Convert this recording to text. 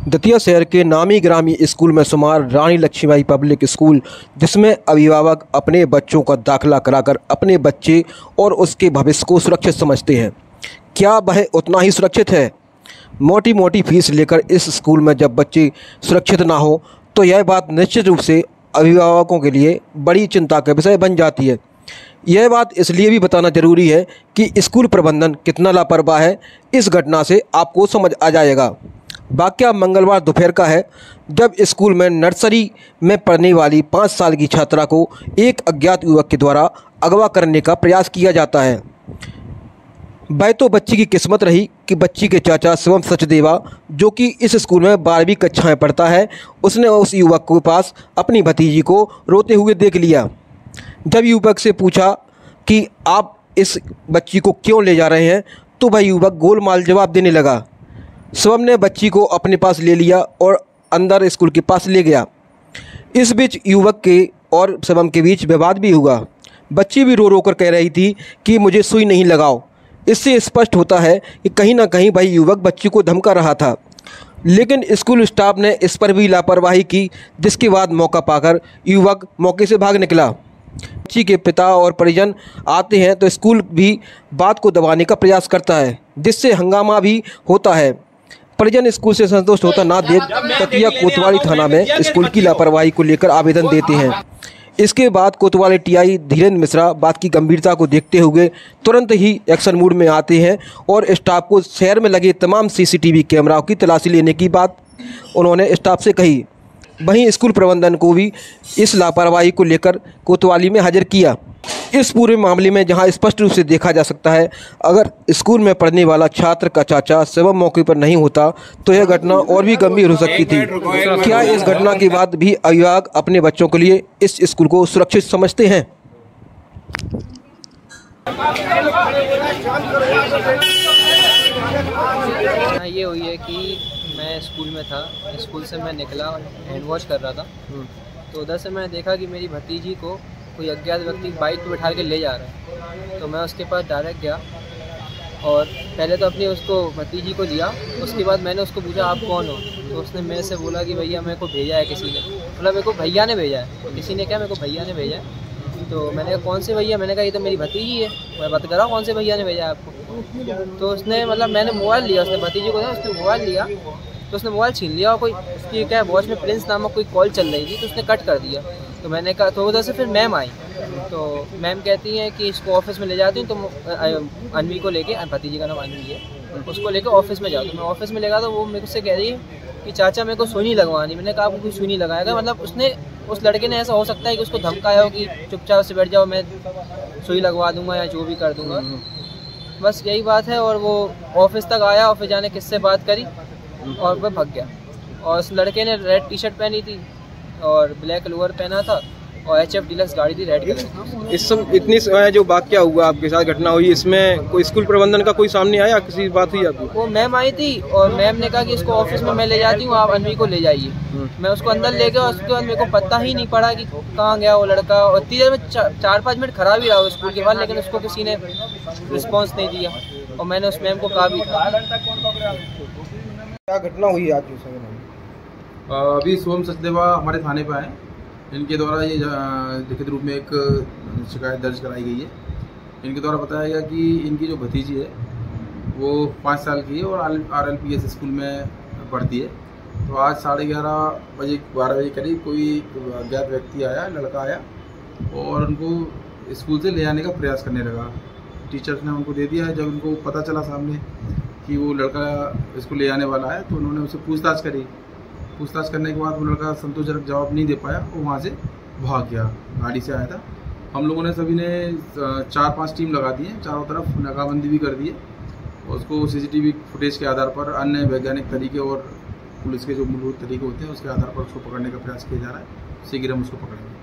दतिया शहर के नामी ग्रामी स्कूल में शुमार रानी लक्ष्मीबाई पब्लिक स्कूल, जिसमें अभिभावक अपने बच्चों का दाखिला कराकर अपने बच्चे और उसके भविष्य को सुरक्षित समझते हैं। क्या वह उतना ही सुरक्षित है? मोटी मोटी फीस लेकर इस स्कूल में जब बच्चे सुरक्षित ना हो तो यह बात निश्चित रूप से अभिभावकों के लिए बड़ी चिंता का विषय बन जाती है। यह बात इसलिए भी बताना जरूरी है कि स्कूल प्रबंधन कितना लापरवाह है, इस घटना से आपको समझ आ जाएगा। वाकया मंगलवार दोपहर का है, जब स्कूल में नर्सरी में पढ़ने वाली 5 साल की छात्रा को एक अज्ञात युवक के द्वारा अगवा करने का प्रयास किया जाता है। वह तो बच्ची की किस्मत रही कि बच्ची के चाचा शिवम सचदेवा, जो कि इस स्कूल में 12वीं कक्षा में पढ़ता है, उसने उस युवक के पास अपनी भतीजी को रोते हुए देख लिया। जब युवक से पूछा कि आप इस बच्ची को क्यों ले जा रहे हैं, तो वह युवक गोलमाल जवाब देने लगा। शिवम ने बच्ची को अपने पास ले लिया और अंदर स्कूल के पास ले गया। इस बीच युवक के और शिवम के बीच विवाद भी हुआ। बच्ची भी रो रो कर कह रही थी कि मुझे सुई नहीं लगाओ। इससे स्पष्ट होता है कि कहीं ना कहीं वही युवक बच्ची को धमका रहा था, लेकिन स्कूल स्टाफ ने इस पर भी लापरवाही की, जिसके बाद मौका पाकर युवक मौके से भाग निकला। बच्ची के पिता और परिजन आते हैं तो स्कूल भी बात को दबाने का प्रयास करता है, जिससे हंगामा भी होता है। परिजन स्कूल से संतुष्ट होता ना देख दतिया कोतवाली थाना में स्कूल की लापरवाही को लेकर आवेदन देते हैं। इसके बाद कोतवाली टीआई धीरेन्द्र मिश्रा बात की गंभीरता को देखते हुए तुरंत ही एक्शन मूड में आते हैं और स्टाफ को शहर में लगे तमाम सीसीटीवी कैमराओं की तलाशी लेने की बात उन्होंने स्टाफ से कही। वहीं स्कूल प्रबंधन को भी इस लापरवाही को लेकर कोतवाली में हाजिर किया। इस पूरे मामले में जहां स्पष्ट रूप से देखा जा सकता है, अगर स्कूल में पढ़ने वाला छात्र का चाचा शिवम मौके पर नहीं होता तो यह घटना और भी गंभीर हो सकती थी। क्या इस घटना के बाद भी अभिभावक अपने बच्चों के लिए इस स्कूल को सुरक्षित समझते हैं? ये हुई है कि मैं स्कूल में था, स्कूल से मैं निकला, हैंड वॉश कर रहा था, तो उधर से मैंने देखा कि मेरी भतीजी को कोई अज्ञात व्यक्ति बाइक पे बैठा के ले जा रहा है। तो मैं उसके पास डायरेक्ट गया और पहले तो अपनी उसको भतीजी को लिया। उसके बाद मैंने उसको पूछा आप कौन हो, तो उसने मेरे से बोला कि भैया मेरे को भेजा है किसी ने, मतलब मेरे को भैया ने भेजा है। तो किसी ने क्या, मेरे को भैया ने भेजा है। तो मैंने कहा कौन से भैया? मैंने कहा ये तो मेरी भतीजी है, मैं बात कर रहा हूँ कौन से भैया ने भेजा है आपको। तो उसने, मतलब मैंने मोबाइल लिया, उसने भतीजी को, उसने मोबाइल लिया तो उसने मोबाइल छीन लिया और कोई उसकी क्या वॉच में प्रिंस नामक कोई कॉल चल रही थी, तो उसने कट कर दिया। तो मैंने कहा, तो उधर से फिर मैम आई, तो मैम कहती हैं कि इसको ऑफिस में ले जाती हूँ, तो अन्वी को लेके, भतीजी का नाम अन्वी है, उसको लेकर ऑफिस में जाओ। तो मैं ऑफिस में लगा तो वो मेरे से कह रही है कि चाचा मेरे को सुई नहीं लगवानी। मैंने कहा आपको कोई सुई नहीं लगाएगा, मतलब उसने, उस लड़के ने, ऐसा हो सकता है कि उसको धमकाया हो कि चुपचाप से बैठ जाओ, मैं सुई लगवा दूंगा या जो भी कर दूंगा, बस यही बात है। और वो ऑफिस तक आया और फिर जाने किससे बात करी और वह भाग गया। और उस लड़के ने रेड टी शर्ट पहनी थी और ब्लैक लोअर पहना था और HF डीलक्स गाड़ी थी रेड कलर की। इस सब इतनी जो वाकया हुआ आपके साथ, घटना हुई, इसमें कोई स्कूल प्रबंधन का कोई सामने आया, किसी बात हुई आपकी? वो मैम आई थी और मैम ने कहा कि इसको ऑफिस में मैं ले जाती हूँ, आप अन्वी को ले जाइए। मैं उसको अंदर ले गया, उसके बाद मेरे को पता ही नहीं पड़ा कि कहाँ गया वो लड़का। और इतनी देर में 4-5 मिनट खड़ा भी रहा स्कूल के बाद, लेकिन उसको किसी ने रिस्पॉन्स नहीं दिया और मैंने उस मैम को कहा भी था। क्या घटना हुई आज? अभी शिवम सचदेवा हमारे थाने पर आए, इनके द्वारा ये लिखित रूप में एक शिकायत दर्ज कराई गई है। इनके द्वारा बताया गया कि इनकी जो भतीजी है वो 5 साल की है और RLPS स्कूल में पढ़ती है। तो आज 11:30 बजे 12 बजे करीब कोई अज्ञात व्यक्ति आया, लड़का आया और उनको स्कूल से ले आने का प्रयास करने लगा। टीचर्स ने उनको दे दिया है। जब उनको पता चला सामने कि वो लड़का इसको ले आने वाला है, तो उन्होंने उससे पूछताछ करी। पूछताछ करने के बाद वो लड़का संतोषजनक जवाब नहीं दे पाया और वहाँ से भाग गया, गाड़ी से आया था। हम लोगों ने सभी ने 4-5 टीम लगा दी है, चारों तरफ नाकाबंदी भी कर दी है और उसको CCTV फुटेज के आधार पर, अन्य वैज्ञानिक तरीके और पुलिस के जो मूलभूत तरीके होते हैं उसके आधार पर उसको पकड़ने का प्रयास किया जा रहा है। शीघ्र हम उसको पकड़ेंगे।